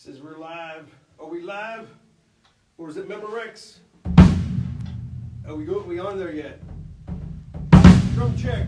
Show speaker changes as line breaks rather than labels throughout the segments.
Says we're live. Are we live? Or is it Memorex? Are we good? Are we on there yet? Drum check.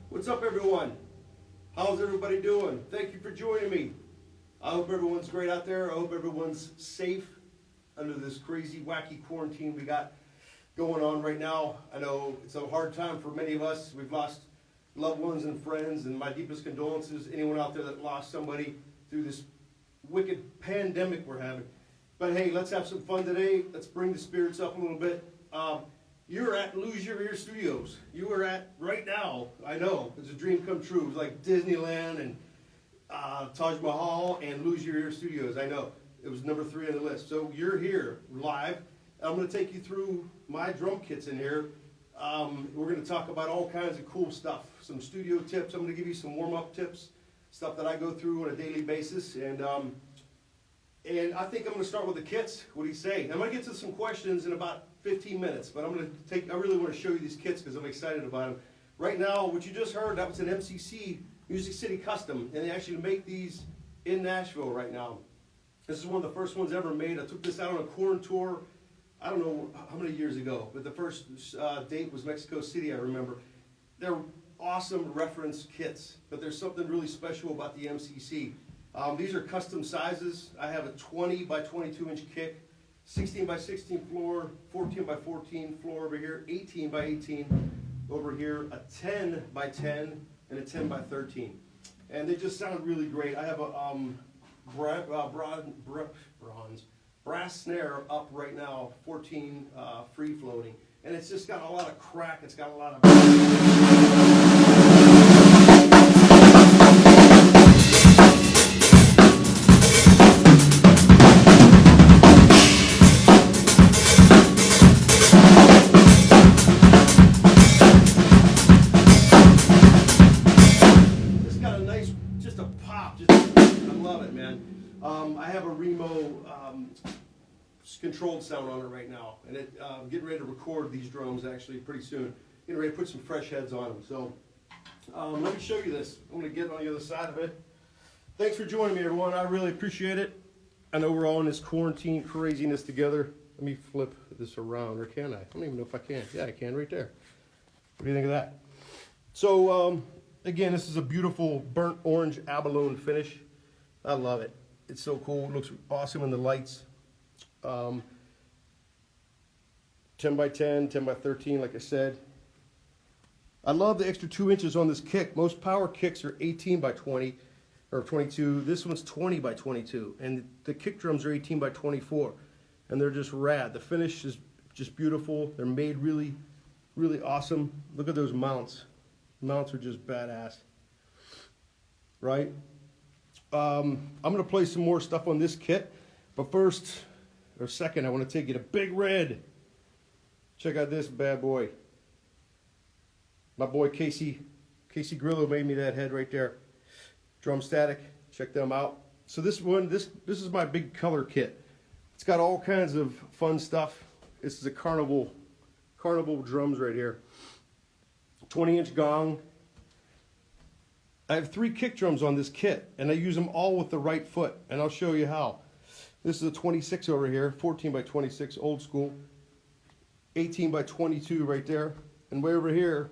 What's up, everyone? How's everybody doing? Thank you for joining me. I hope everyone's great out there. I hope everyone's safe under this crazy, wacky quarantine we got going on right now. I know it's a hard time for many of us. We've lost loved ones and friends, and my deepest condolences to anyone out there that lost somebody through this wicked pandemic we're having. But hey, let's have some fun today. Let's bring the spirits up a little bit. You're at Luzier Studios. You are at, right now, I know, it's a dream come true. It was like Disneyland and Taj Mahal and Luzier Studios. I know. It was number 3 on the list. So you're here live. I'm going to take you through my drum kits in here. We're going to talk about all kinds of cool stuff. Some studio tips. I'm going to give you some warm-up tips, stuff that I go through on a daily basis. And I think I'm going to start with the kits. What do you say? I'm going to get to some questions in about 15 minutes, but I really want to show you these kits because I'm excited about them. Right now, what you just heard, that was an MCC Music City Custom, and they actually make these in Nashville right now. This is one of the first ones ever made. I took this out on a corn tour, I don't know how many years ago, but the first date was Mexico City, I remember. They're awesome reference kits, but there's something really special about the MCC. These are custom sizes. I have a 20 by 22 inch kick, 16 by 16 floor, 14 by 14 floor over here, 18 by 18 over here, a 10 by 10, and a 10 by 13. And they just sound really great. I have a brass snare up right now, 14 free floating. And it's just got a lot of crack. It's got a lot of... I have a Remo controlled sound on it right now, and I'm getting ready to record these drums actually pretty soon. Getting ready to put some fresh heads on them. So let me show you this. I'm going to get on the other side of it. Thanks for joining me, everyone. I really appreciate it. I know we're all in this quarantine craziness together. Let me flip this around, or can I? I don't even know if I can. Yeah, I can right there. What do you think of that? So again, this is a beautiful burnt orange abalone finish. I love it. It's so cool. It looks awesome in the lights. 10 by 10, 10 by 13, like I said. I love the extra 2 inches on this kick. Most power kicks are 18 by 20 or 22. This one's 20 by 22. And the kick drums are 18 by 24. And they're just rad. The finish is just beautiful. They're made really, really awesome. Look at those mounts. The mounts are just badass. Right? I'm going to play some more stuff on this kit, but first, or second, I want to take you to Big Red. Check out this bad boy. My boy Casey Grillo made me that head right there. Drum Static, check them out. So this one, this is my big color kit. It's got all kinds of fun stuff. This is a carnival drums right here. 20-inch gong. I have 3 kick drums on this kit, and I use them all with the right foot, and I'll show you how. This is a 26 over here, 14 by 26, old school. 18 by 22 right there, and way over here,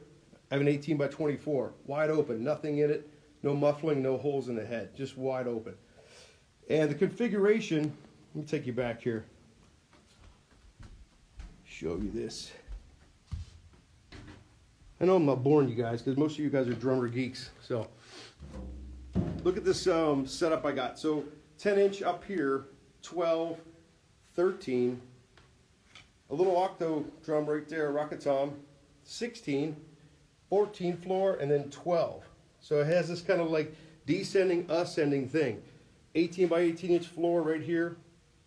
I have an 18 by 24, wide open, nothing in it, no muffling, no holes in the head, just wide open. And the configuration, let me take you back here, show you this. I know I'm not boring you guys, because most of you guys are drummer geeks, so. Look at this setup I got. So 10 inch up here, 12, 13, a little octo drum right there, rocket tom, 16, 14 floor, and then 12. So it has this kind of like descending, ascending thing. 18 by 18 inch floor right here,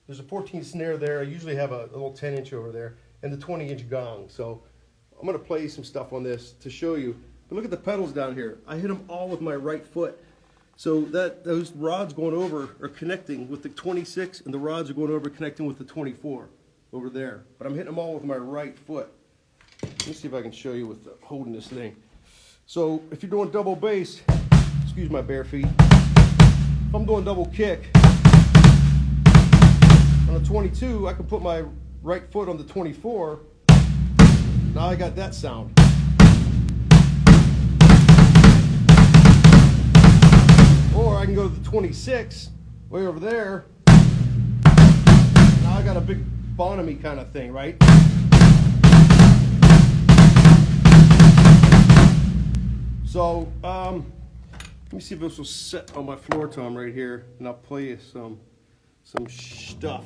There's a 14 snare there. I usually have a little 10-inch over there, and the 20-inch gong. So I'm gonna play some stuff on this to show you. But look at the pedals down here. I hit them all with my right foot. So those rods going over are connecting with the 26, and the rods are going over connecting with the 24 over there. But I'm hitting them all with my right foot. Let me see if I can show you with holding this thing. So if you're doing double bass, excuse my bare feet. If I'm doing double kick on a 22, I can put my right foot on the 24. Now I got that sound. Or I can go to the 26, way over there. Now I got a big Bonhamy kind of thing, right? So, let me see if this will set on my floor tom right here, and I'll play you some stuff.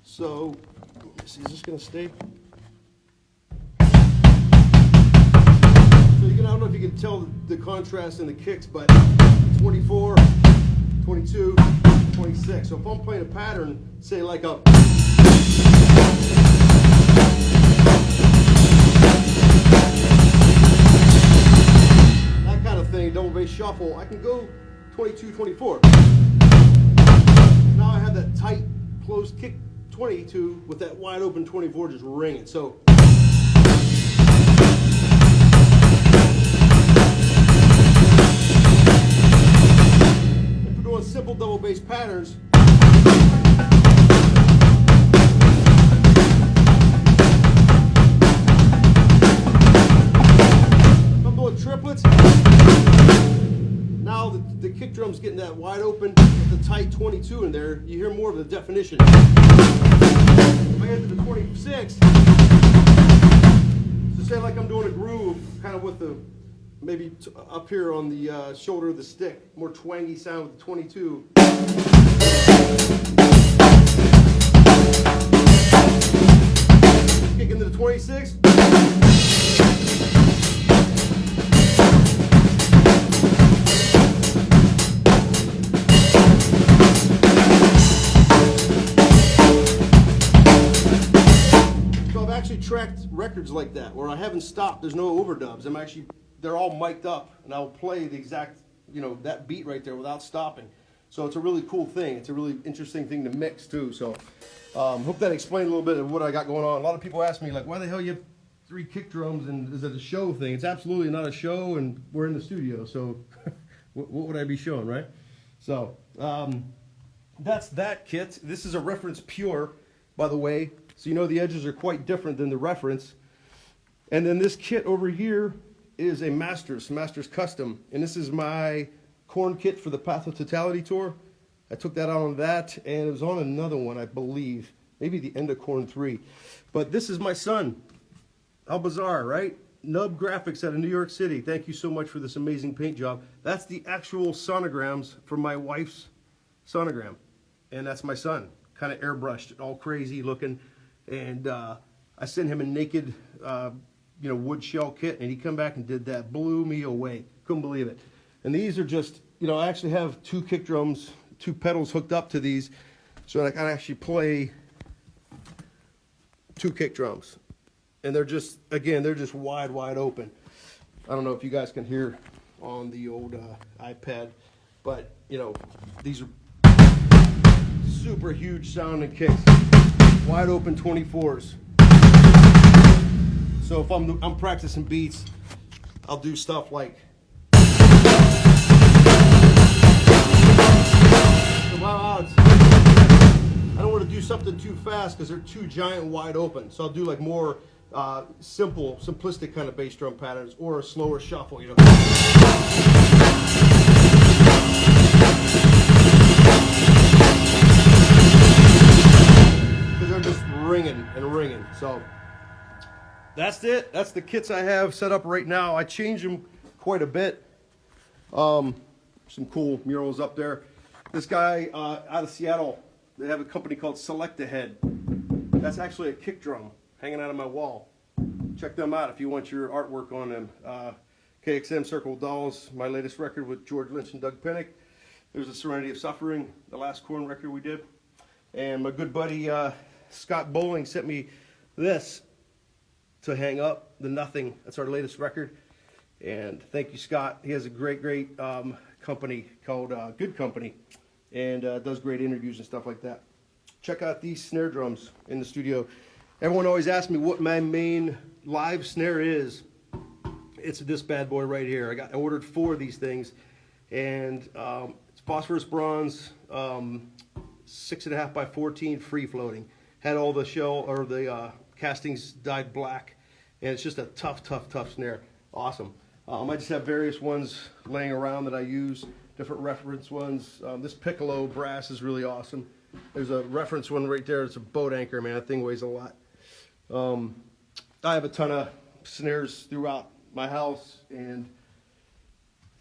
So, let me see, is this gonna stay? So I don't know if you can tell the contrast in the kicks, but 24, 22, 26. So if I'm playing a pattern, say like a thing, double bass shuffle, I can go 22, 24. Now I have that tight, closed kick 22 with that wide open 24 just ringing. So if we're doing simple double bass patterns, if I'm doing triplets, now the kick drum's getting that wide open with the tight 22 in there. You hear more of the definition. If I get to the 26, so say like I'm doing a groove, kind of with the maybe up here on the shoulder of the stick, more twangy sound with the 22. Kick into the 26. Tracked records like that where I haven't stopped, there's no overdubs. They're all mic'd up, and I'll play the exact, that beat right there without stopping. So it's a really cool thing. It's a really interesting thing to mix too. So hope that explained a little bit of what I got going on. A lot of people ask me like, why the hell you have 3 kick drums, and is it a show thing? It's absolutely not a show, and we're in the studio, so what would I be showing, right? So that's that kit. This is a reference pure, by the way. So the edges are quite different than the reference. And then this kit over here is a Masters Custom. And this is my Korn kit for the Path of Totality tour. I took that out on that, and it was on another one, I believe. Maybe the end of Korn 3. But this is my son, How bizarre, right? Nub Graphics out of New York City. Thank you so much for this amazing paint job. That's the actual sonograms from my wife's sonogram. And that's my son. Kind of airbrushed, all crazy looking. And I sent him a naked, wood shell kit, and he come back and did that. Blew me away. Couldn't believe it. And these are just, I actually have 2 kick drums, 2 pedals hooked up to these, so I can actually play 2 kick drums. And they're just, again, they're just wide open. I don't know if you guys can hear on the old iPad, but, these are super huge sounding kicks. Wide open 24s. So if I'm practicing beats, I'll do stuff like I don't want to do something too fast because they're too giant and wide open. So I'll do like more simplistic kind of bass drum patterns, or a slower shuffle, Because they're just ringing and ringing. So that's it. That's the kits I have set up right now. I change them quite a bit. Some cool murals up there. This guy out of Seattle, they have a company called Select Ahead. That's actually a kick drum hanging out of my wall. Check them out if you want your artwork on them. KXM Circle Dolls, my latest record with George Lynch and Doug Pinnick. There's a Serenity of Suffering, the last Korn record we did. And my good buddy Scott Bowling sent me this to hang up, the Nothing. That's our latest record. And thank you, Scott. He has a great company called Good Company, and does great interviews and stuff like that. Check out these snare drums in the studio. Everyone always asks me what my main live snare is. It's this bad boy right here. I ordered 4 of these things, and it's phosphorus bronze, 6.5 by 14, free floating. Had all the shell or the castings dyed black, and it's just a tough snare. Awesome. I just have various ones laying around that I use, different reference ones. This piccolo brass is really awesome. There's a reference one right there. It's a boat anchor, man. That thing weighs a lot. I have a ton of snares throughout my house and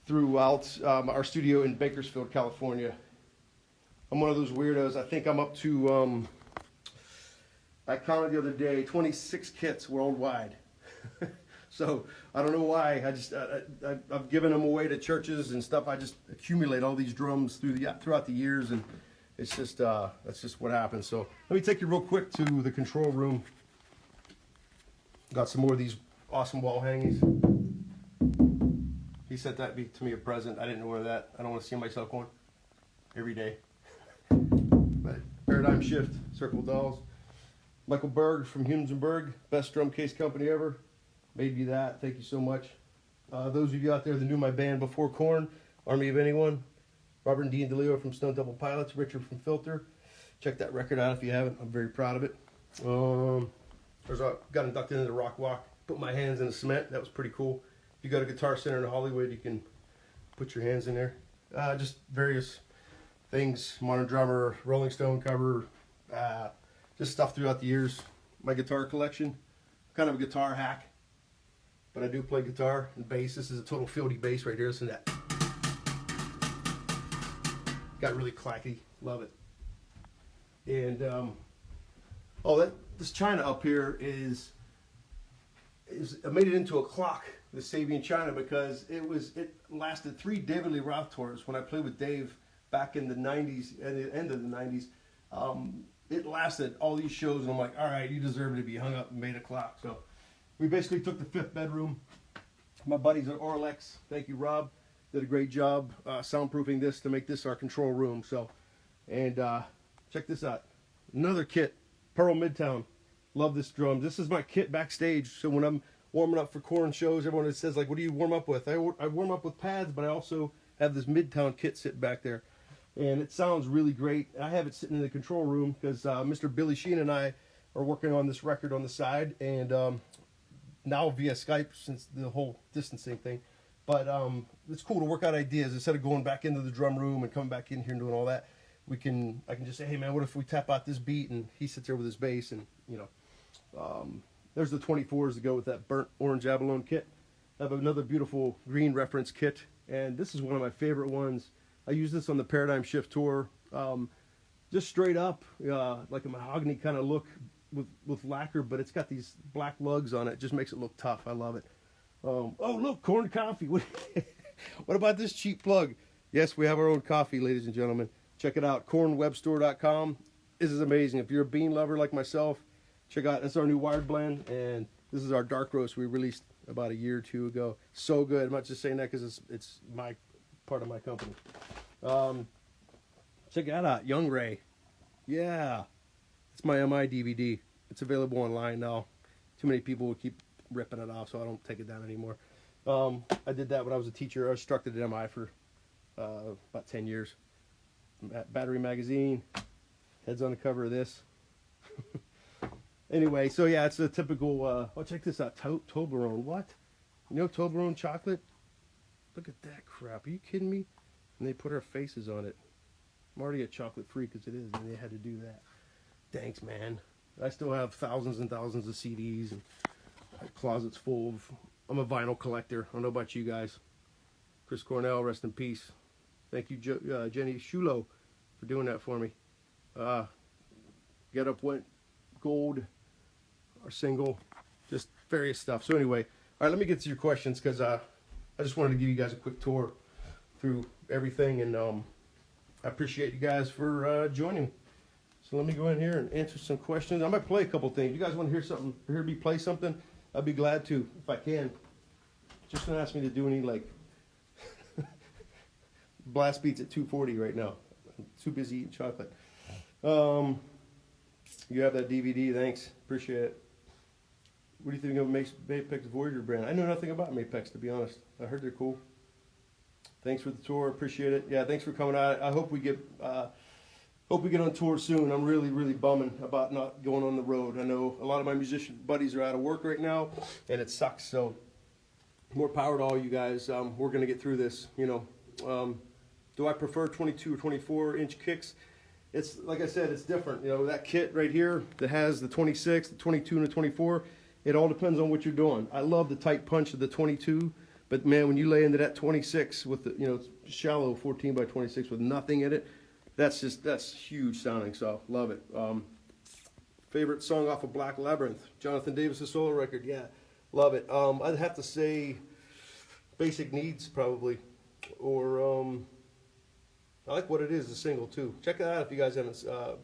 throughout our studio in Bakersfield, California. I'm one of those weirdos. I think I'm up to, I counted the other day, 26 kits worldwide. So I don't know why. I've given them away to churches and stuff. I just accumulate all these drums throughout the years, and it's just that's just what happens. So let me take you real quick to the control room. Got some more of these awesome wall hangings. He sent that to me a present. I didn't order that. I don't want to see myself going every day. But Paradigm Shift, Circle Dolls. Michael Berg from Hunsonburg, best drum case company ever. Made me that. Thank you so much. Those of you out there that knew my band before Korn, Army of Anyone, Robert and Dean DeLeo from Stone Temple Pilots, Richard from Filter. Check that record out if you haven't. I'm very proud of it. Got inducted into the Rock Walk. Put my hands in the cement. That was pretty cool. If you go to Guitar Center in Hollywood, you can put your hands in there. Just various things. Modern Drummer, Rolling Stone cover, just stuff throughout the years. My guitar collection. Kind of a guitar hack. But I do play guitar and bass. This is a total fieldy bass right here. Listen to that. Got really clacky. Love it. And this china up here is I made it into a clock. The Sabian china, because it lasted 3 David Lee Roth tours when I played with Dave back in the 90s, at the end of the 90s. It lasted all these shows, and I'm like, all right, you deserve to be hung up and made a clock. So we basically took the 5th bedroom. My buddies at Orlex, thank you, Rob, did a great job soundproofing this to make this our control room. So, and check this out, another kit, Pearl Midtown. Love this drum. This is my kit backstage. So when I'm warming up for Korn shows, everyone says like, "What do you warm up with?" I warm up with pads, but I also have this Midtown kit sitting back there, and it sounds really great. I have it sitting in the control room because Mr. Billy Sheen and I are working on this record on the side, and now via Skype since the whole distancing thing. But it's cool to work out ideas instead of going back into the drum room and coming back in here and doing all that. I can just say, hey man, what if we tap out this beat, and he sits there with his bass, and you know. There's the 24s to go with that burnt orange abalone kit. I have another beautiful green reference kit, and this is one of my favorite ones. I use this on the Paradigm Shift tour, just straight up, like a mahogany kind of look with lacquer, but it's got these black lugs on it. It just makes it look tough. I love it. Oh look, Korn coffee. What about this cheap plug? Yes, we have our own coffee, ladies and gentlemen. Check it out, kornwebstore.com. This is amazing. If you're a bean lover like myself, check out, that's our new wired blend, and this is our dark roast we released about a year or 2 ago. So good. I'm not just saying that because it's my part of my company. Check that out, Young Ray. Yeah, it's my MI DVD. It's available online now. Too many people will keep ripping it off, so I don't take it down anymore. I did that when I was a teacher. I was instructed at MI for about 10 years. Battery magazine. Head's on the cover of this. Anyway, so yeah, it's a typical, oh, check this out, Toblerone. What? You know Toblerone chocolate? Look at that crap. Are you kidding me? And they put our faces on it. I'm already a chocolate free because it is, and they had to do that. Thanks, man. I still have thousands and thousands of CDs, and my closet's full of, I'm a vinyl collector. I don't know about you guys. Chris Cornell, rest in peace. Thank you, Jenny Shulo, for doing that for me. Get Up went gold. Our single, just various stuff. So anyway, all right, let me get to your questions because I just wanted to give you guys a quick tour through everything, and I appreciate you guys for joining me. So let me go in here and answer some questions. I might play a couple things. You guys want to hear something? Hear me play something? I'd be glad to if I can. Just don't ask me to do any like blast beats at 240 right now. I'm too busy eating chocolate. You have that DVD. Thanks. Appreciate it. What do you think of Mapex Voyager brand? I know nothing about Mapex, to be honest. I heard they're cool. Thanks for the tour. Appreciate it. Yeah, thanks for coming out. I hope we get on tour soon. I'm really, really bumming about not going on the road. I know a lot of my musician buddies are out of work right now, and it sucks. So more power to all you guys. We're going to get through this, you know. Do I prefer 22 or 24-inch kicks? It's like I said, it's different. You know, that kit right here that has the 26, the 22, and the 24, it all depends on what you're doing. I love the tight punch of the 22, but man, when you lay into that 26 with the, you know, shallow 14 by 26 with nothing in it, that's huge sounding. So love it. Favorite song off of Black Labyrinth, Jonathan Davis' solo record. Yeah, love it. I'd have to say Basic Needs probably, or I like What It Is, the single too. Check it out if you guys haven't.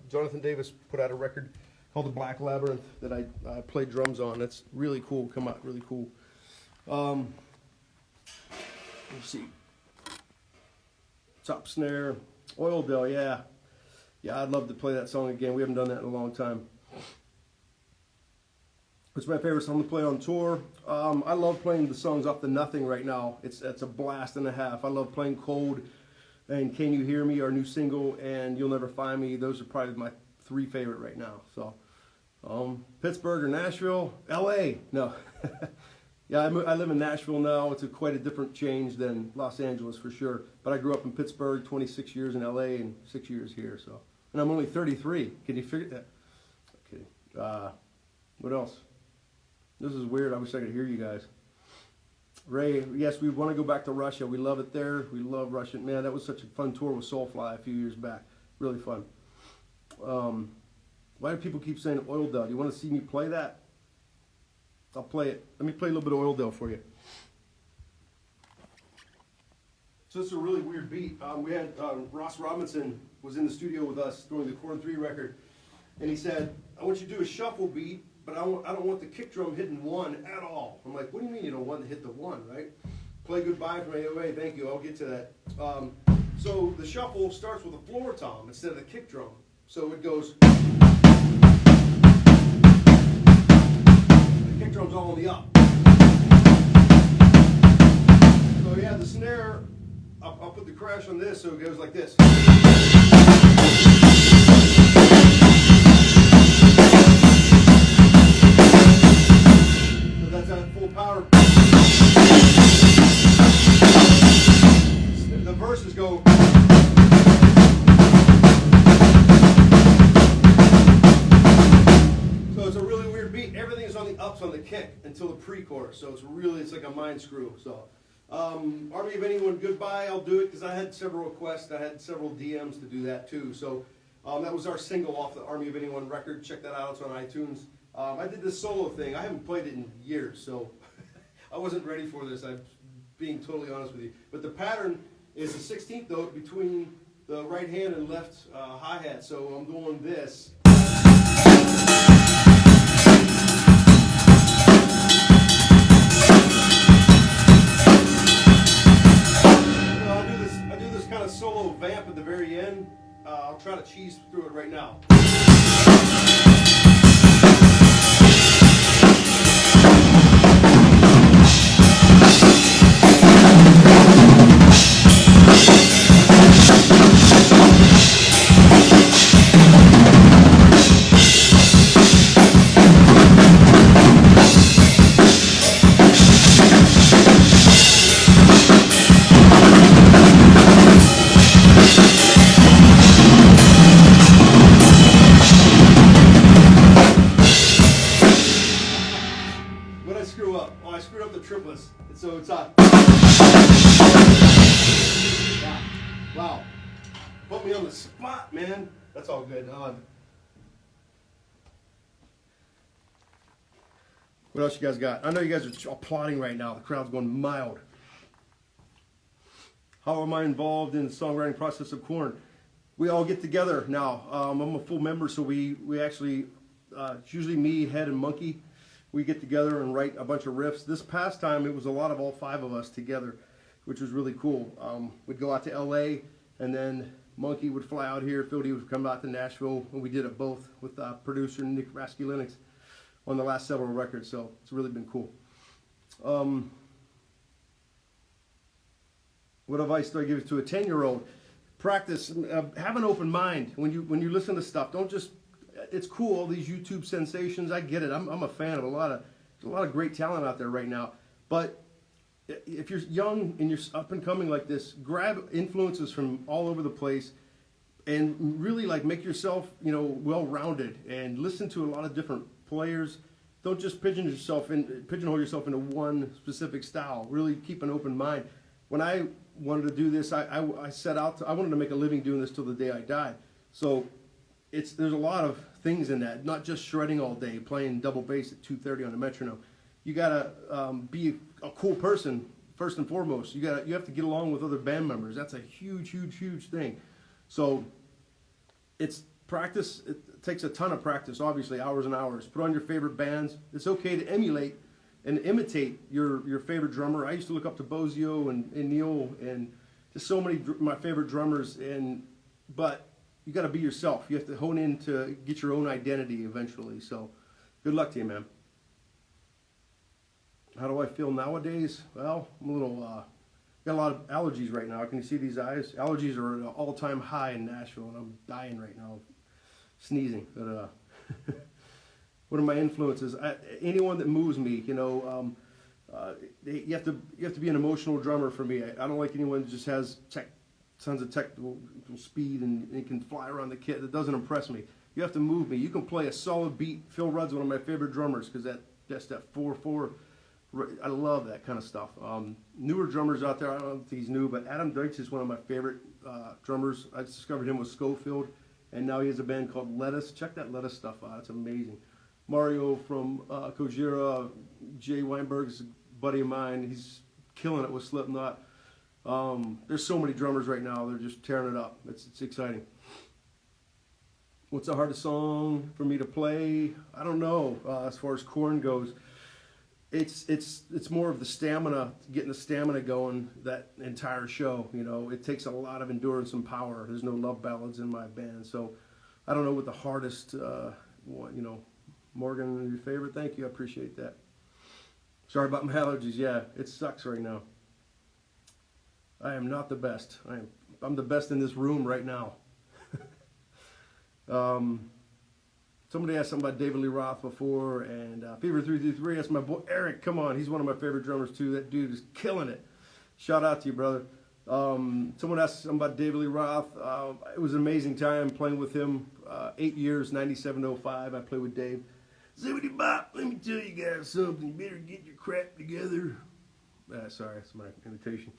Jonathan Davis put out a record called The Black Labyrinth that I played drums on. That's really cool. Come out really cool. Let's see. Top snare, Oil Dell. Yeah, I'd love to play that song again. We haven't done that in a long time. What's my favorite song to play on tour? I love playing the songs off the Nothing right now. It's a blast and a half. I love playing Cold and Can You Hear Me, our new single, and You'll Never Find Me. Those are probably my 3 favorite right now. So, Pittsburgh or Nashville, L.A. No, yeah, I live in Nashville now. It's quite a different change than Los Angeles for sure. But I grew up in Pittsburgh, 26 years in L.A. and 6 years here. So, and I'm only 33. Can you figure that? Okay. What else? This is weird. I wish I could hear you guys. Ray, yes, we want to go back to Russia. We love it there. We love Russia. Man, that was such a fun tour with Soulfly a few years back. Really fun. Why do people keep saying Oil Dell? Do you want to see me play that? I'll play it. Let me play a little bit of Oil Dell for you. So this is a really weird beat. We had Ross Robinson was in the studio with us during the Corn 3 record, and he said, I want you to do a shuffle beat, but I don't want the kick drum hitting 1 at all. I'm like, what do you mean you don't want to hit the 1, right? Play Goodbye from AOA, thank you, I'll get to that. So the shuffle starts with a floor tom instead of the kick drum. So it goes, the kick drum's all on the up. So yeah, the snare, I'll put the crash on this so it goes like this. That's at full power. The verses go. So it's a really weird beat. Everything is on the ups on the kick until the pre-chorus. So it's like a mind screw. So Army of Anyone, Goodbye. I'll do it because I had several requests. I had several DMs to do that too. So that was our single off the Army of Anyone record. Check that out. It's on iTunes. I did this solo thing. I haven't played it in years, so I wasn't ready for this. I'm being totally honest with you. But the pattern is the 16th note between the right hand and left hi-hat. So I'm doing this. I do this kind of solo vamp at the very end. I'll try to cheese through it right now. So it's yeah. Wow. Put me on the spot, man. That's all good. What else you guys got? I know you guys are applauding right now. The crowd's going mild. How am I involved in the songwriting process of Korn? we all get together now. I'm a full member, so we actually, it's usually me, Head, and Monkey. We get together and write a bunch of riffs. This past time, it was a lot of all 5 of us together, which was really cool. We'd go out to LA, and then Monkey would fly out here, Phildy would come out to Nashville, and we did it both with producer Nick Raskulinix on the last several records, so it's really been cool. What advice do I give to a 10-year-old? Practice, have an open mind when you listen to stuff. Don't just, it's cool, all these YouTube sensations, I get it. I'm a fan of there's a lot of great talent out there right now. But if you're young and you're up and coming like this, grab influences from all over the place and really like make yourself, well-rounded, and listen to a lot of different players. Don't just pigeonhole yourself into one specific style. Really keep an open mind. When I wanted to do this, I set out I wanted to make a living doing this till the day I died. So there's a lot of things in that, not just shredding all day, playing double bass at 2:30 on a metronome. You gotta be a cool person first and foremost. You have to get along with other band members. That's a huge, huge, huge thing. So it's practice. It takes a ton of practice, obviously, hours and hours. Put on your favorite bands. It's okay to emulate and imitate your favorite drummer. I used to look up to Bozio and Neil and just so many my favorite drummers. But you got to be yourself. You have to hone in to get your own identity eventually. So good luck to you, man. How do I feel nowadays? Well, I'm a little, got a lot of allergies right now. Can you see these eyes? Allergies are at an all-time high in Nashville, and I'm dying right now, sneezing. But what are my influences? Anyone that moves me, you have to be an emotional drummer for me. I don't like anyone that just has tons of technical speed and can fly around the kit. That doesn't impress me. You have to move me. You can play a solid beat. Phil Rudd's one of my favorite drummers because that's that 4/4. I love that kind of stuff. Newer drummers out there, I don't think he's new, but Adam Deutsch is one of my favorite drummers. I discovered him with Schofield, and now he has a band called Lettuce. Check that Lettuce stuff out. It's amazing. Mario from Kojira, Jay Weinberg's a buddy of mine. He's killing it with Slipknot. There's so many drummers right now. They're just tearing it up. It's exciting. What's the hardest song for me to play? I don't know. As far as Korn goes, it's more of the stamina, getting the stamina going that entire show. It takes a lot of endurance and power. There's no love ballads in my band, so I don't know what the hardest one. Morgan, your favorite? Thank you, I appreciate that. Sorry about my allergies. Yeah, it sucks right now. I am not the best. I'm the best in this room right now. Somebody asked something about David Lee Roth before, and Fever 333. That's my boy Eric. Come on, he's one of my favorite drummers too. That dude is killing it. Shout out to you, brother. Someone asked something about David Lee Roth. It was an amazing time playing with him. 8 years, 97 to 05. I played with Dave. Zippity bop, let me tell you guys something. You better get your crap together. Sorry, that's my imitation.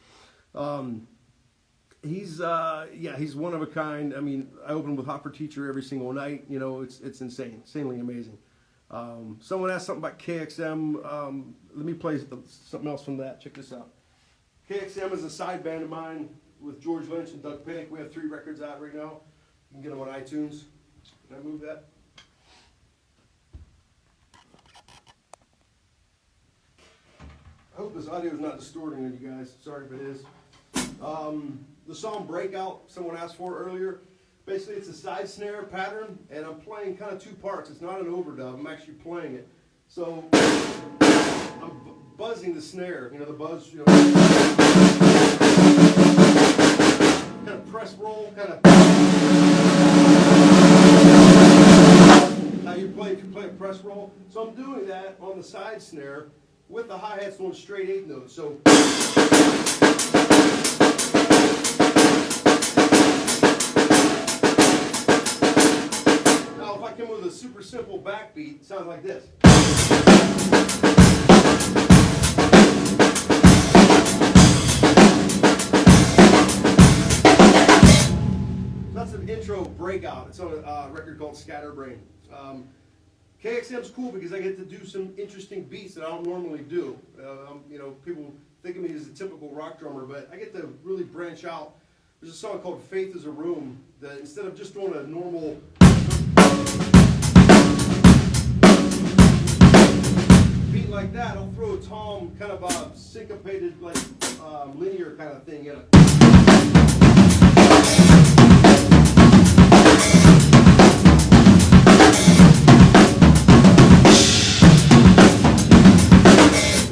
He's one of a kind. I mean, I open with Hot for Teacher every single night. It's insane, insanely amazing. Someone asked something about KXM. Let me play something else from that. Check this out. KXM is a side band of mine with George Lynch and Doug Pinnick. We have 3 records out right now. You can get them on iTunes. Can I move that? I hope this audio is not distorting on you guys. Sorry if it is. The song Breakout, someone asked for earlier. Basically, it's a side snare pattern, and I'm playing kind of 2 parts. It's not an overdub. I'm actually playing it. So I'm buzzing the snare. The buzz, kind of press roll, kind of how you play if you play a press roll. So I'm doing that on the side snare with the hi-hats going straight 8 notes. So now if I come with a super simple backbeat, it sounds like this. That's an intro Breakout. It's on a record called Scatterbrain. KXM's cool because I get to do some interesting beats that I don't normally do. People think of me as a typical rock drummer, but I get to really branch out. There's a song called Faith is a Room instead of just doing a normal beat like that, I'll throw a tom, kind of a syncopated, like linear kind of thing in it.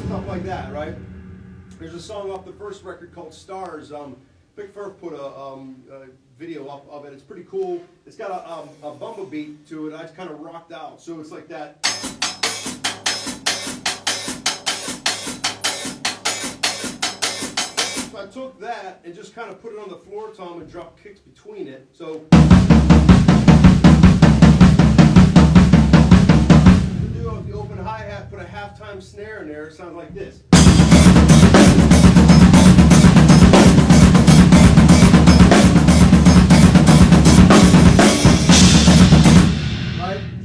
Stuff like that, right? There's a song off the first record called Stars. Big Furf put a video up of it. It's pretty cool. It's got a bumble beat to it. I just kind of rocked out. So it's like that. So I took that and just kind of put it on the floor tom and dropped kicks between it. So if you open hi-hat, put a halftime snare in there, it sounds like this.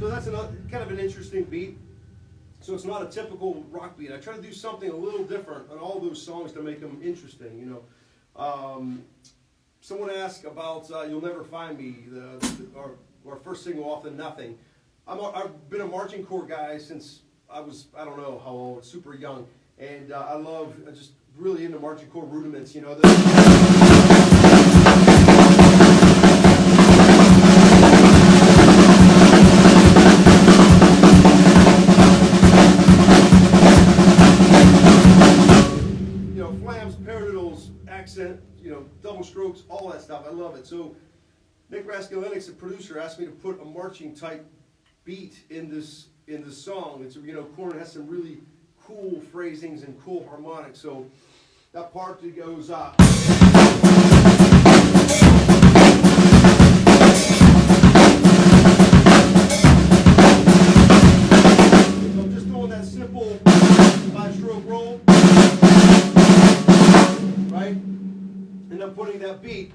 So that's kind of an interesting beat. So it's not a typical rock beat. I try to do something a little different on all those songs to make them interesting, you know. Someone asked about You'll Never Find Me, our first single off the Nothing. I've been a marching corps guy since I was, I don't know how old, super young. And I'm just really into marching corps rudiments, you know. Accent, you know, double strokes, all that stuff. I love it. So Nick Raskulinix, the producer, asked me to put a marching type beat in this song. It's, you know, Korn has some really cool phrasings and cool harmonics. So that part that goes so I'm just doing that simple 5-stroke roll. Right? And I'm putting that beat,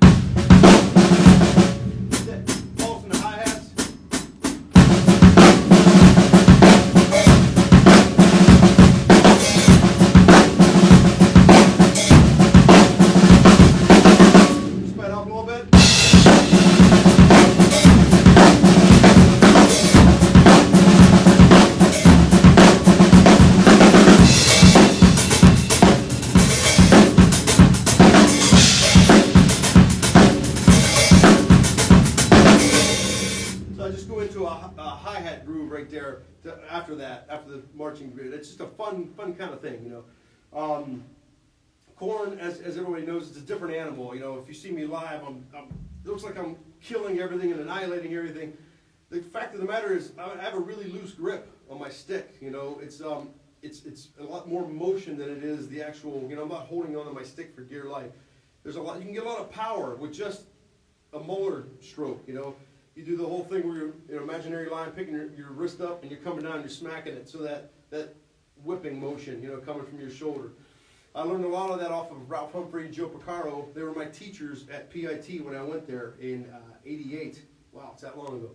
pulse in the hi-hats. Sped up a little bit. Hi-hat groove right there after the marching grid. It's just a fun kind of thing, you know. Korn, as everybody knows, it's a different animal. You know, if you see me live, it looks like I'm killing everything and annihilating everything. The fact of the matter is, I have a really loose grip on my stick. You know, it's a lot more motion than it is the actual. You know, I'm not holding on to my stick for dear life. There's a lot. You can get a lot of power with just a molar stroke. You know. You do the whole thing where you're in an imaginary line, picking your wrist up, and you're coming down and you're smacking it. So that whipping motion, you know, coming from your shoulder. I learned a lot of that off of Ralph Humphrey and Joe Picaro. They were my teachers at PIT when I went there in '88. Wow, it's that long ago.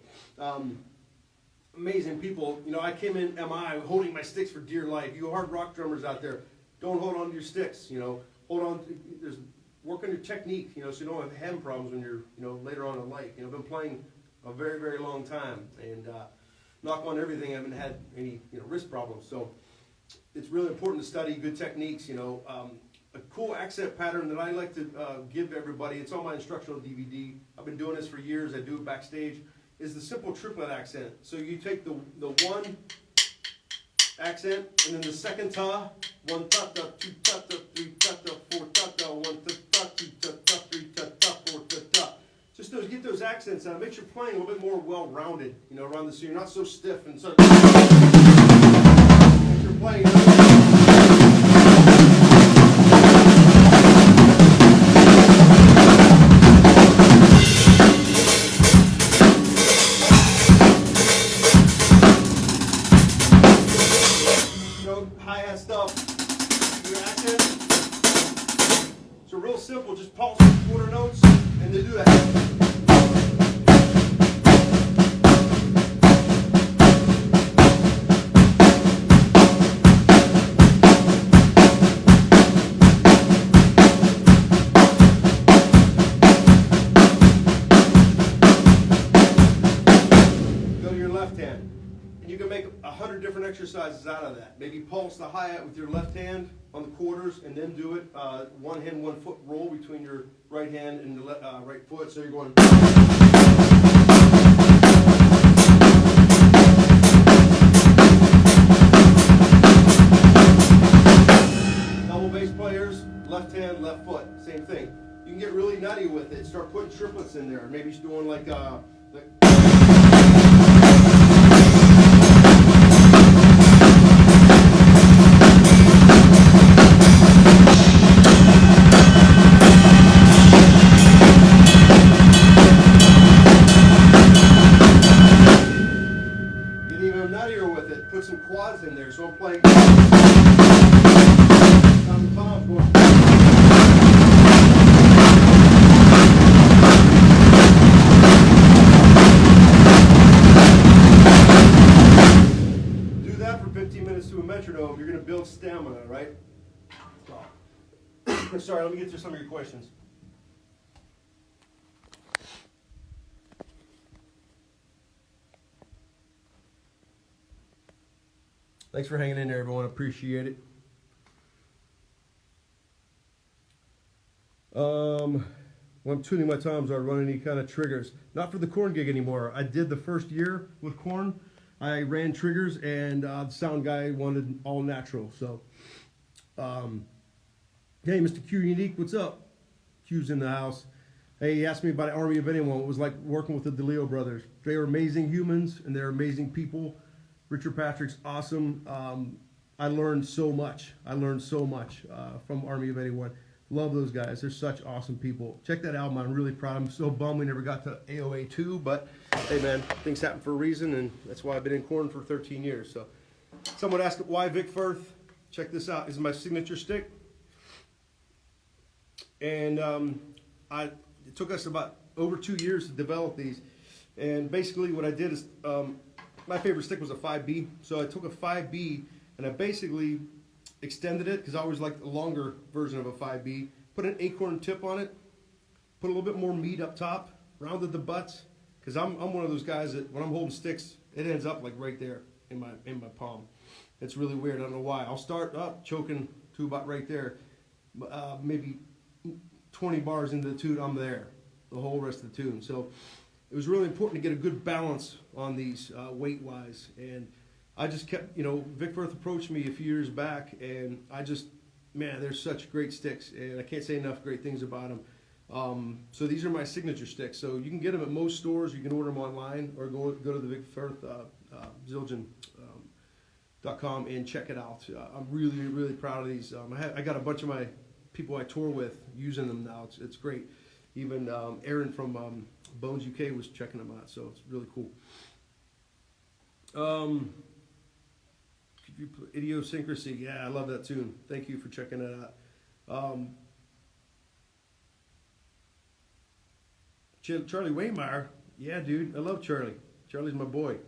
Amazing people. You know, I came in MI holding my sticks for dear life. You hard rock drummers out there, don't hold on to your sticks. You know, hold on. Work on your technique. You know, so you don't have hand problems when you're, you know, later on in life. You know, I've been playing a very, very long time, and knock on everything, I haven't had any, you know, wrist problems. So it's really important to study good techniques. You know, a cool accent pattern that I like to give everybody. It's on my instructional DVD. I've been doing this for years. I do it backstage. Is the simple triplet accent. So you take the one accent, and then the second ta, 1 ta ta, 2 ta ta, 3 ta ta, 4 ta ta, 1 ta ta, 2 ta ta, 3 ta ta, 4 ta ta. Just get those accents out. It makes your playing a little bit more well-rounded, you know, around the so you're not so stiff and so you're playing. You know, hi-hat stuff. Your accents. So real simple, just pulse quarter notes. And they do that. left hand. And you can make 100 different exercises out of that. Maybe pulse the hi-hat with your left hand on the quarters, and then do it one hand, 1 foot roll between your right hand and the right foot. So you're going. Double bass players, left hand, left foot, same thing. You can get really nutty with it. Start putting triplets in there. Maybe doing like nuttier with it, put some quads in there. So I'm playing tom going. Do that for 15 minutes to a metronome. You're going to build stamina, right? Sorry, let me get to some of your questions. Thanks for hanging in there, everyone. Appreciate it. When I'm tuning my toms, I run any kind of triggers. Not for the Korn gig anymore. I did the first year with Korn. I ran triggers, and the sound guy wanted all natural. So, hey, Mr. Q Unique, what's up? Q's in the house. Hey, he asked me about Army of Anyone. It was like working with the DeLeo brothers. They are amazing humans, and they're amazing people. Richard Patrick's awesome. I learned so much. From Army of Anyone. Love those guys. They're such awesome people. Check that album out. I'm really proud. I'm so bummed we never got to AOA 2, but hey, man, things happen for a reason, and that's why I've been in Korn for 13 years. So, someone asked why Vic Firth. Check this out. This is my signature stick, and it took us about over 2 years to develop these. And basically, what I did is my favorite stick was a 5B, so I took a 5B and I basically extended it because I always liked a longer version of a 5B. Put an acorn tip on it, put a little bit more meat up top, rounded the butts, because I'm one of those guys that when I'm holding sticks, it ends up like right there in my palm. It's really weird. I don't know why. I'll start up choking to about right there, maybe 20 bars into the tune, I'm there the whole rest of the tune. So it was really important to get a good balance on these weight-wise, and I just kept, Vic Firth approached me a few years back, and man, they're such great sticks, and I can't say enough great things about them. So these are my signature sticks. So you can get them at most stores. You can order them online, or go to the Vic Firth Zildjian.com and check it out. I'm really, really proud of these. I got a bunch of my people I tour with using them now. It's great. Even Aaron from Bones UK was checking them out, so it's really cool. Idiosyncrasy, yeah, I love that tune. Thank you for checking that out. Charlie Waymeyer, yeah, dude, I love Charlie. Charlie's my boy.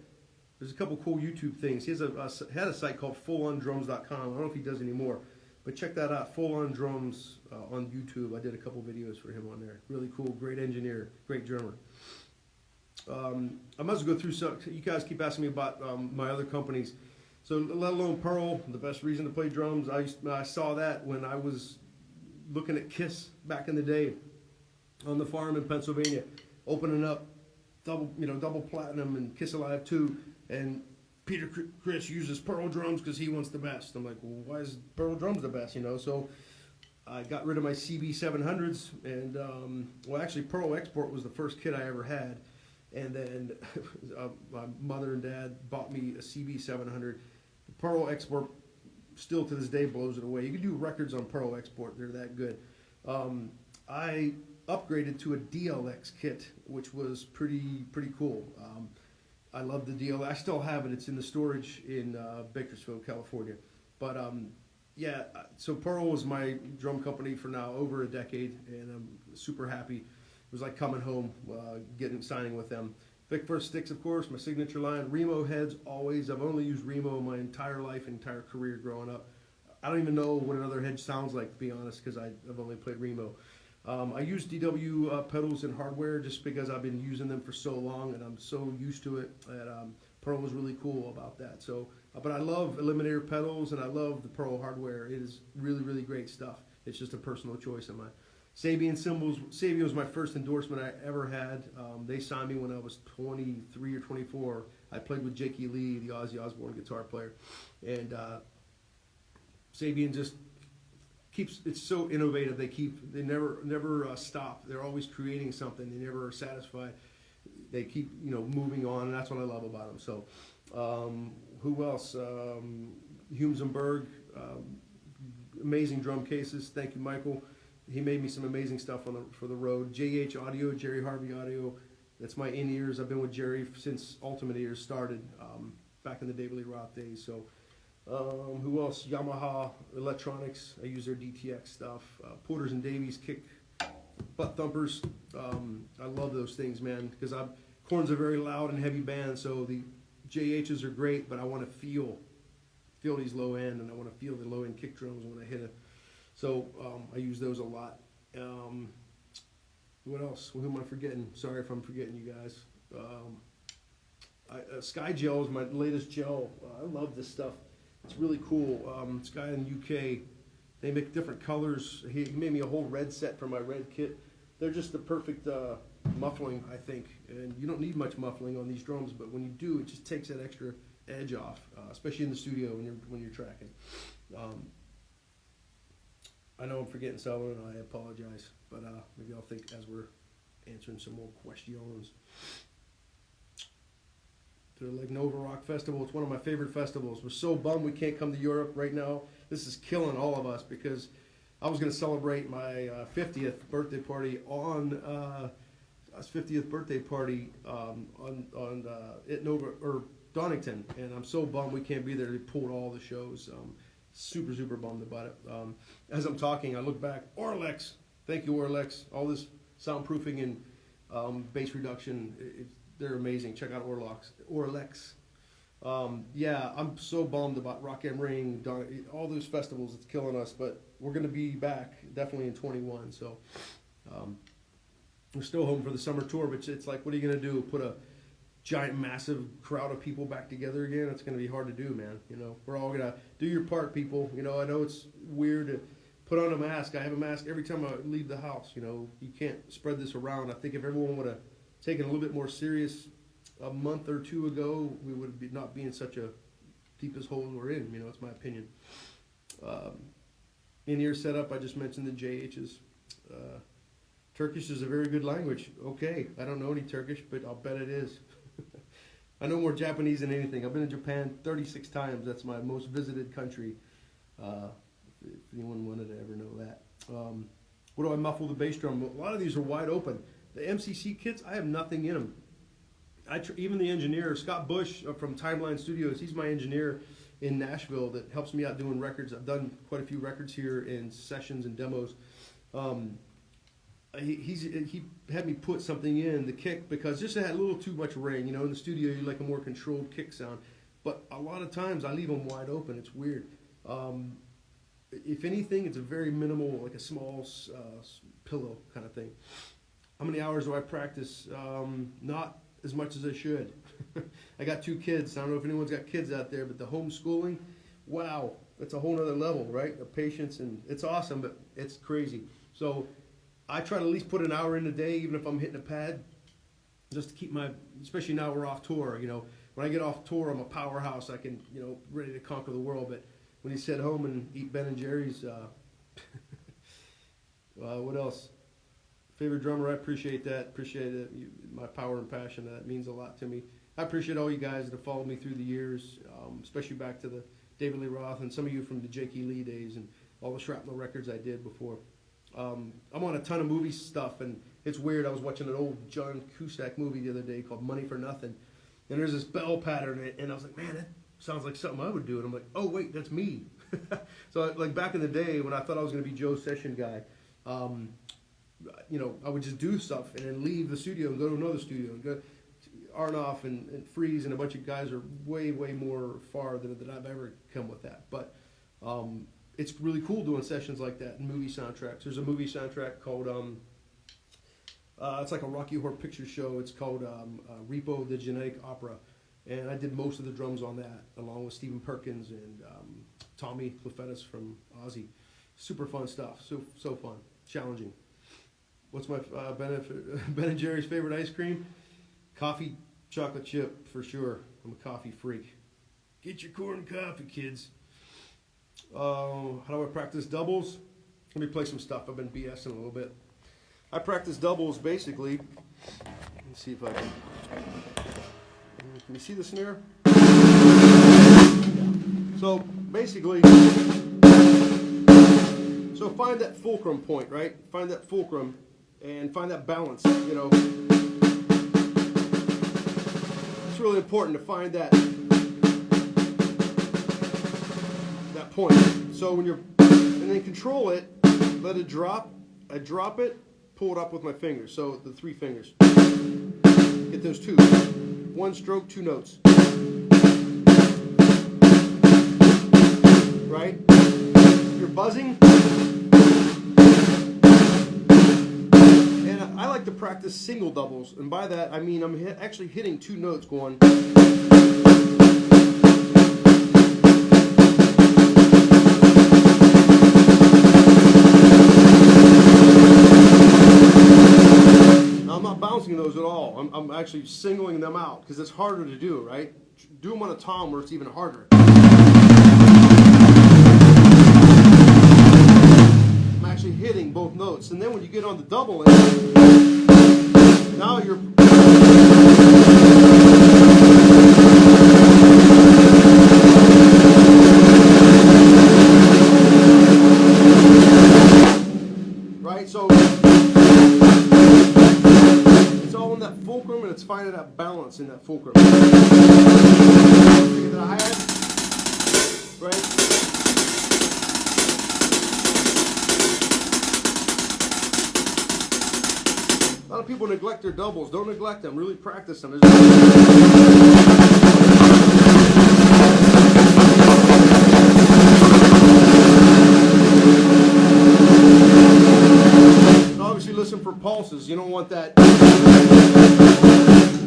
There's a couple cool YouTube things. He had a site called FullOnDrums.com. I don't know if he does anymore, but check that out. Full On Drums on YouTube. I did a couple videos for him on there. Really cool, great engineer, great drummer. I might as well go through some. You guys keep asking me about my other companies. So let alone Pearl, the best reason to play drums. I saw that when I was looking at Kiss back in the day on the farm in Pennsylvania, opening up double platinum and Kiss Alive 2, and Peter Criss uses Pearl drums because he wants the best. I'm like, well, why is Pearl drums the best? So I got rid of my CB 700s, and actually Pearl Export was the first kit I ever had, and then my mother and dad bought me a CB 700. Pearl Export still to this day blows it away. You can do records on Pearl Export; they're that good. I upgraded to a DLX kit, which was pretty cool. I love the DLX. I still have it. It's in the storage in Bakersfield, California. But yeah, so Pearl was my drum company for now over a decade, and I'm super happy. It was like coming home, signing with them. Vic Firth sticks, of course, my signature line. Remo heads, always. I've only used Remo my entire life, entire career growing up. I don't even know what another head sounds like, to be honest, because I've only played Remo. I use DW pedals and hardware just because I've been using them for so long, and I'm so used to it that
Pearl was really cool about that. So, but I love Eliminator pedals and I love the Pearl hardware. It is really, really great stuff. It's just a personal choice of mine. Sabian cymbals. Sabian was my first endorsement I ever had. They signed me when I was 23 or 24. I played with Jakey Lee, the Ozzy Osbourne guitar player, and Sabian just keeps. It's so innovative. They never stop. They're always creating something. They never are satisfied. They keep moving on, and that's what I love about them. So, who else? Humes and Berg, amazing drum cases. Thank you, Michael. He made me some amazing stuff for the road. JH Audio, Jerry Harvey Audio. That's my in-ears. I've been with Jerry since Ultimate Ears started, back in the David Lee Roth days. So, who else? Yamaha Electronics. I use their DTX stuff. Porters and Davies kick butt thumpers. I love those things, man, because Korn's a very loud and heavy band, so the JHs are great, but I want to feel these low end, and I want to feel the low end kick drums when I hit it. So I use those a lot. What else? Who am I forgetting? Sorry if I'm forgetting you guys. Sky Gel is my latest gel. I love this stuff. It's really cool. This guy in the UK, they make different colors. He made me a whole red set for my red kit. They're just the perfect muffling, I think. And you don't need much muffling on these drums, but when you do, it just takes that extra edge off, especially in the studio when you're tracking. I know I'm forgetting someone, and I apologize, but maybe I'll think as we're answering some more questions. To the Nova Rock Festival, it's one of my favorite festivals. We're so bummed we can't come to Europe right now. This is killing all of us because I was going to celebrate my 50th birthday party on at Nova or Donington, and I'm so bummed we can't be there. They pulled all the shows. Super bummed about it. As I'm talking, I look back. Orlex, thank you, Orlex. All this soundproofing and bass reduction, they're amazing. Check out Orlex. Yeah, I'm so bummed about Rock am Ring, all those festivals. It's killing us, but we're going to be back definitely in 21. So we're still hoping for the summer tour, but it's like, what are you going to do? Put a giant, massive crowd of people back together again? It's going to be hard to do, man. We're all going to do your part, people. I know it's weird to put on a mask. I have a mask every time I leave the house. You can't spread this around. I think if everyone would have taken a little bit more serious a month or two ago, we would not be in such a deepest hole we're in. It's my opinion. In-ear setup, I just mentioned the JHs. Turkish is a very good language. Okay, I don't know any Turkish, but I'll bet it is. I know more Japanese than anything. I've been to Japan 36 times. That's my most visited country. If anyone wanted to ever know that. What do I muffle the bass drum? A lot of these are wide open. The MCC kits, I have nothing in them. Even the engineer, Scott Bush from Timeline Studios, he's my engineer in Nashville that helps me out doing records. I've done quite a few records here in sessions and demos. He had me put something in the kick because just it had a little too much ring. In the studio you like a more controlled kick sound, but a lot of times I leave them wide open. It's weird. If anything, it's a very minimal, like a small pillow kind of thing. How many hours do I practice? Not as much as I should. I got 2 kids. I don't know if anyone's got kids out there, but the homeschooling, wow, that's a whole nother level, right? The patience, and it's awesome, but it's crazy. So I try to at least put an hour in a day, even if I'm hitting a pad, just to keep especially now we're off tour. When I get off tour, I'm a powerhouse. I can, ready to conquer the world. But when you sit home and eat Ben and Jerry's, what else? Favorite drummer, I appreciate that. Appreciate it. My power and passion, that means a lot to me. I appreciate all you guys that have followed me through the years, especially back to the David Lee Roth and some of you from the Jakey Lee days and all the Shrapnel records I did before. I'm on a ton of movie stuff, and it's weird. I was watching an old John Cusack movie the other day called Money for Nothing, and there's this bell pattern in it, and I was like, man, that sounds like something I would do. And I'm like, oh, wait, that's me. So, like, back in the day when I thought I was going to be Joe's session guy, I would just do stuff and then leave the studio and go to another studio and go. Arnoff and Freeze and a bunch of guys are way more far than I've ever come with that. But it's really cool doing sessions like that and movie soundtracks. There's a movie soundtrack called it's like a Rocky Horror Picture Show. It's called Repo the Genetic Opera, And I did most of the drums on that, along with Stephen Perkins and Tommy Clufetis from Ozzy. Super fun stuff. So fun. Challenging. What's my Ben and Jerry's favorite ice cream? Coffee chocolate chip, for sure. I'm a coffee freak. Get your corn coffee, kids. How do I practice doubles? Let me play some stuff. I've been BSing a little bit. I practice doubles basically. Let's see if I can. Can you see the snare? So basically, so find that fulcrum point, right? Find that fulcrum and find that balance, you know. It's really important to find that point. So when you're, and then control it, let it drop. I drop it, pull it up with my fingers. So the 3 fingers. Get those 2. 1 stroke, 2 notes. Right? You're buzzing. And I like to practice single doubles. And by that, I mean I'm actually hitting 2 notes going. Those at all. I'm actually singling them out because it's harder to do, right? Do them on a tom where it's even harder. I'm actually hitting both notes, and then when you get on the double end, now you're right. So that fulcrum, and it's finding that balance in that fulcrum. That I had, right? A lot of people neglect their doubles. Don't neglect them. Really practice them. Obviously, listen for pulses. You don't want that.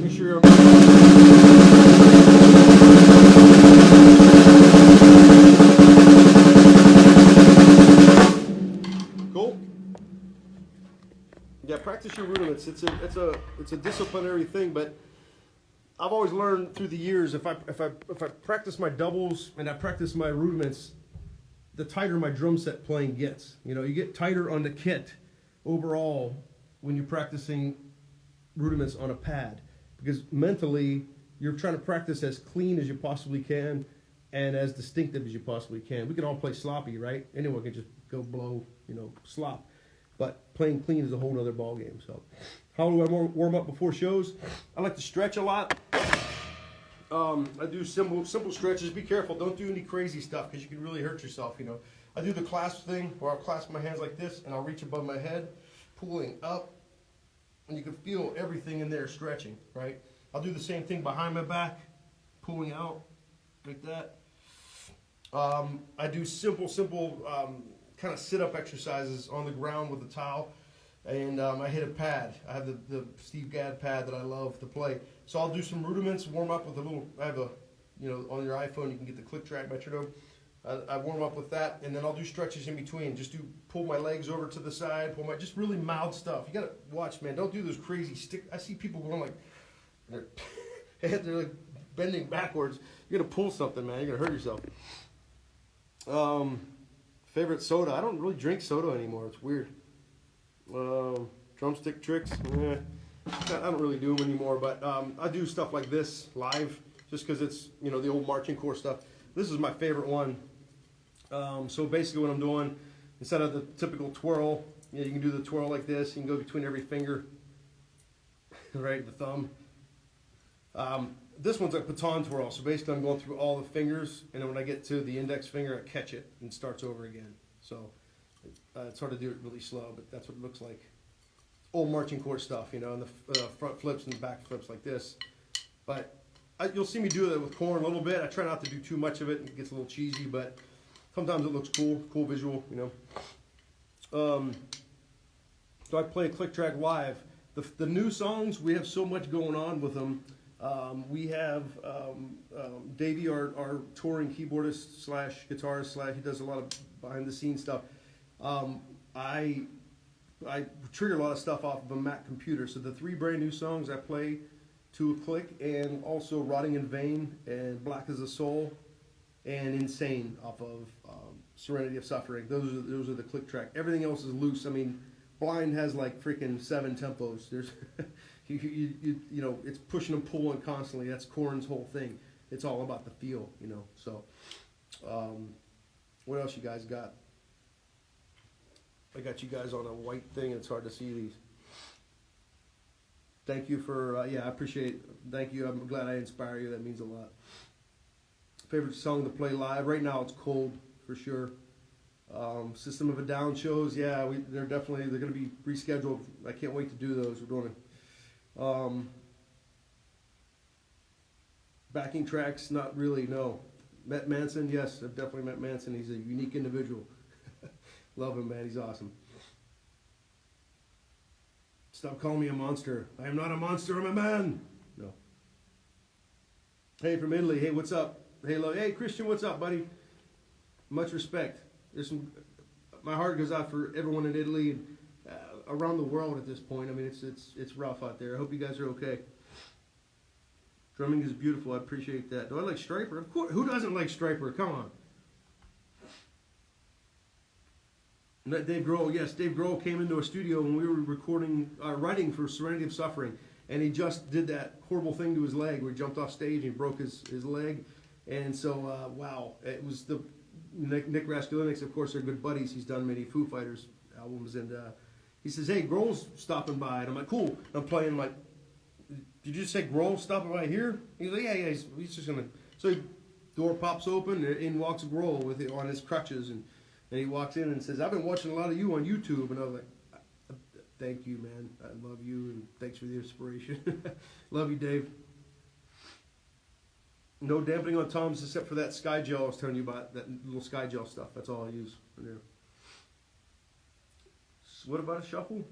Make sure you're cool. Yeah, practice your rudiments. It's a disciplinary thing, but I've always learned through the years if I practice my doubles and I practice my rudiments, the tighter my drum set playing gets. You know, you get tighter on the kit overall when you're practicing rudiments on a pad, because mentally you're trying to practice as clean as you possibly can and as distinctive as you possibly can. We can all play sloppy, right? Anyone can just go blow, you know, slop, but playing clean is a whole other ball game. So how do I warm up before shows? I like to stretch a lot. I do simple stretches. Be careful, don't do any crazy stuff because you can really hurt yourself, you know. I do the clasp thing where I'll clasp my hands like this and I'll reach above my head, pulling up, and you can feel everything in there stretching, right? I'll do the same thing behind my back, pulling out like that. I do simple kind of sit-up exercises on the ground with a towel, and I hit a pad. I have the Steve Gadd pad that I love to play. So I'll do some rudiments, warm up with a little, I have a, you know, on your iPhone you can get the click track metronome. I warm up with that, and then I'll do stretches in between. Just pull my legs over to the side, just really mild stuff. You gotta watch, man. Don't do those crazy I see people going like, they're like bending backwards. You're gonna pull something, man. You're gonna hurt yourself. Favorite soda? I don't really drink soda anymore. It's weird. Drumstick tricks? I don't really do them anymore, but I do stuff like this live, just because it's, you know, the old marching corps stuff. This is my favorite one. So basically what I'm doing, instead of the typical twirl, you know, you can do the twirl like this. You can go between every finger, right, the thumb. This one's a baton twirl. So basically I'm going through all the fingers, and then when I get to the index finger, I catch it and it starts over again. So it's hard to do it really slow, but that's what it looks like. Old marching corps stuff, you know, and the front flips and the back flips like this. But you'll see me do that with corn a little bit. I try not to do too much of it. It gets a little cheesy, but sometimes it looks cool visual, you know. So I play a click track live. The new songs, we have so much going on with them. We have Davey, our touring keyboardist slash guitarist slash, he does a lot of behind the scenes stuff. I trigger a lot of stuff off of a Mac computer. So the 3 brand new songs I play to a click, and also Rotting in Vain and Black as a Soul and Insane off of Serenity of Suffering. Those are the click track. Everything else is loose. I mean, Blind has like freaking 7 tempos. There's you know, it's pushing and pulling constantly. That's Korn's whole thing. It's all about the feel, you know. So what else you guys got? I got you guys on a white thing, and it's hard to see these. Thank you for, yeah, I appreciate it. Thank you. I'm glad I inspire you. That means a lot. Favorite song to play live? Right now it's Cold, for sure. System of a Down shows, yeah, they're going to be rescheduled. I can't wait to do those. We're doing it. Backing tracks, not really, no. Met Manson, yes, I've definitely met Manson. He's a unique individual. Love him, man. He's awesome. Stop calling me a monster. I am not a monster. I'm a man. No. Hey, from Italy. Hey, what's up? Hey, Christian, what's up, buddy? Much respect. My heart goes out for everyone in Italy and around the world at this point. I mean, it's rough out there. I hope you guys are okay. Drumming is beautiful. I appreciate that. Do I like Stryper? Of course. Who doesn't like Stryper? Come on. Dave Grohl, yes, Dave Grohl came into a studio when we were writing for Serenity of Suffering, and he just did that horrible thing to his leg where he jumped off stage and he broke his leg. And so, wow, it was the Nick Raskulinecz, of course, they're good buddies. He's done many Foo Fighters albums, and he says, hey, Grohl's stopping by. And I'm like, cool. I'm playing, like, did you just say Grohl stopping by here? He's like, yeah, he's just going to. So door pops open, and in walks Grohl on his crutches, and he walks in and says, I've been watching a lot of you on YouTube. And I was like, thank you, man. I love you, and thanks for the inspiration. Love you, Dave. No dampening on toms except for that sky gel I was telling you about, that little sky gel stuff. That's all I use. Yeah. So what about a shuffle?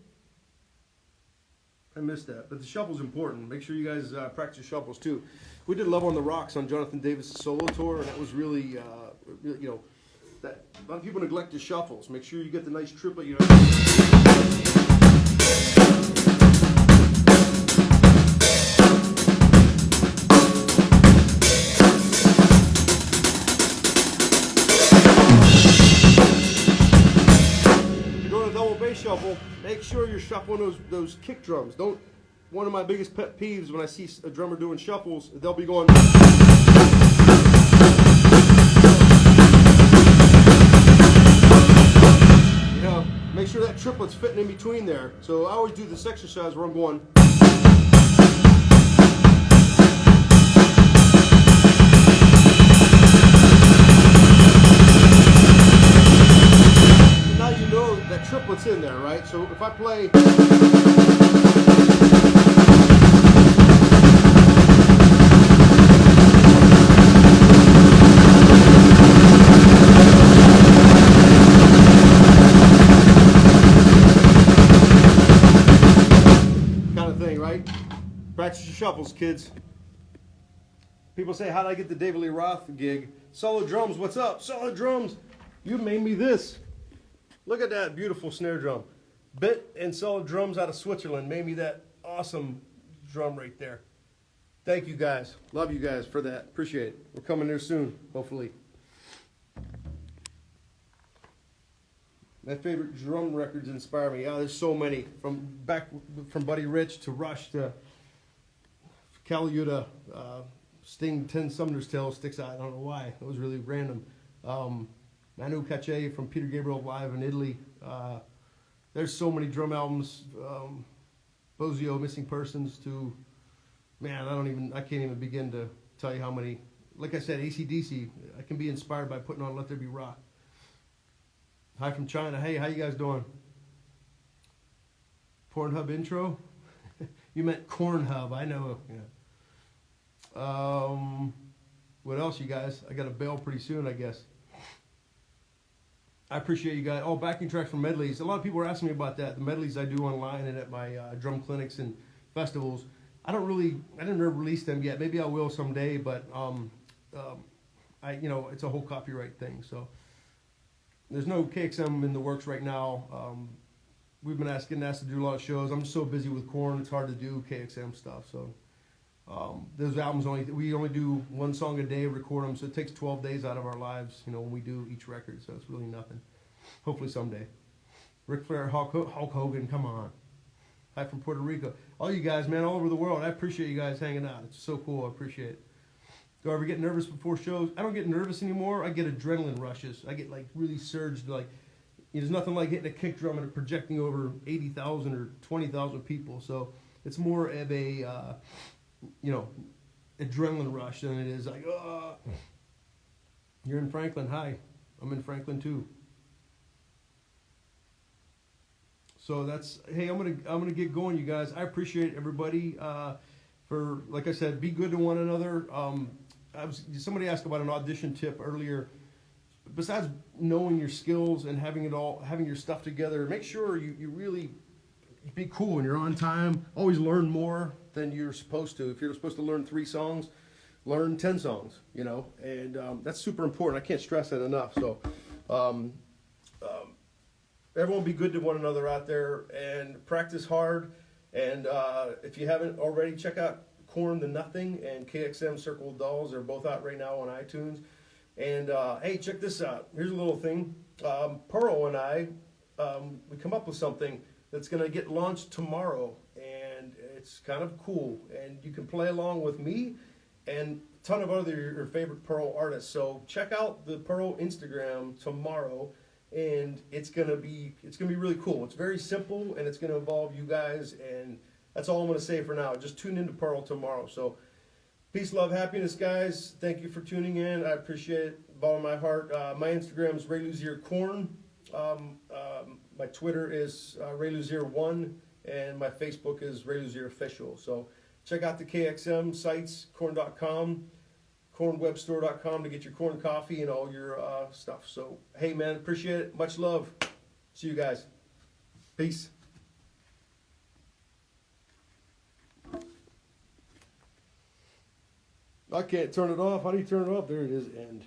I missed that, but the shuffle's important. Make sure you guys practice shuffles too. We did Love on the Rocks on Jonathan Davis' solo tour, and that was really, you know, that a lot of people neglect the shuffles. Make sure you get the nice triplet, you know. Shuffle, make sure you're shuffling those kick drums. Don't. One of my biggest pet peeves when I see a drummer doing shuffles, they'll be going. You know, make sure that triplet's fitting in between there. So I always do this exercise where I'm going. Triplets in there, right? So if I play, kind of thing, right? Practice your shuffles, kids. People say, how did I get the David Lee Roth gig? Solid drums, what's up? Solid drums. You made me this. Look at that beautiful snare drum. Bit and Solid Drums out of Switzerland made me that awesome drum right there. Thank you guys. Love you guys for that. Appreciate it. We're coming there soon, hopefully. My favorite drum records inspire me. Oh, there's so many. From Buddy Rich to Rush to Cal Yuta. Sting, 10 Sumner's Tale sticks out. I don't know why. It was really random. Manu Katché from Peter Gabriel Live in Italy. There's so many drum albums. Bozio, Missing Persons to, man, I can't even begin to tell you how many. Like I said, AC/DC, I can be inspired by putting on Let There Be Rock. Hi from China. Hey, how you guys doing? Pornhub intro? You meant Cornhub, I know. Yeah. What else, you guys? I got to bail pretty soon, I guess. I appreciate you guys. Oh, backing tracks from medleys. A lot of people are asking me about that. The medleys I do online and at my drum clinics and festivals. I didn't release them yet. Maybe I will someday, but it's a whole copyright thing. So there's no KXM in the works right now. We've been getting asked to do a lot of shows. I'm just so busy with Korn, it's hard to do KXM stuff. So those albums we only do one song a day, record them. So it takes 12 days out of our lives, when we do each record. So it's really nothing. Hopefully someday. Ric Flair, Hulk Hogan, come on. Hi from Puerto Rico. All you guys, man, all over the world. I appreciate you guys hanging out. It's so cool. I appreciate it. Do I ever get nervous before shows? I don't get nervous anymore. I get adrenaline rushes. I get really surged. There's nothing like hitting a kick drum and projecting over 80,000 or 20,000 people. So it's more of a, adrenaline rush than it is like, You're in Franklin. Hi. I'm in Franklin too. So hey, I'm gonna get going, you guys. I appreciate everybody for, like I said, be good to one another. Somebody asked about an audition tip earlier. Besides knowing your skills and having your stuff together, make sure you really be cool when you're on time. Always learn more than you're supposed to. If you're supposed to learn 3 songs, learn 10 songs. And that's super important. I can't stress that enough. So. Everyone be good to one another out there and practice hard. And if you haven't already, check out Korn the Nothing and KXM Circle of Dolls. They're both out right now on iTunes. And hey, check this out. Here's a little thing. Pearl and I, we come up with something that's going to get launched tomorrow. And it's kind of cool. And you can play along with me and a ton of other your favorite Pearl artists. So check out the Pearl Instagram tomorrow. And it's gonna be really cool. It's very simple, and it's gonna involve you guys, and that's all I'm gonna say for now. Just tune into Pearl tomorrow. So, peace, love, happiness, guys. Thank you for tuning in. I appreciate it with all of my heart. My Instagram is Ray Luzier Korn. My Twitter is Ray Luzier1, and my Facebook is Ray Luzier Official. So check out the KXM sites, korn.com. KornWebstore.com to get your corn coffee and all your stuff. So, hey, man, appreciate it. Much love. See you guys. Peace. I can't turn it off. How do you turn it off? There it is. End.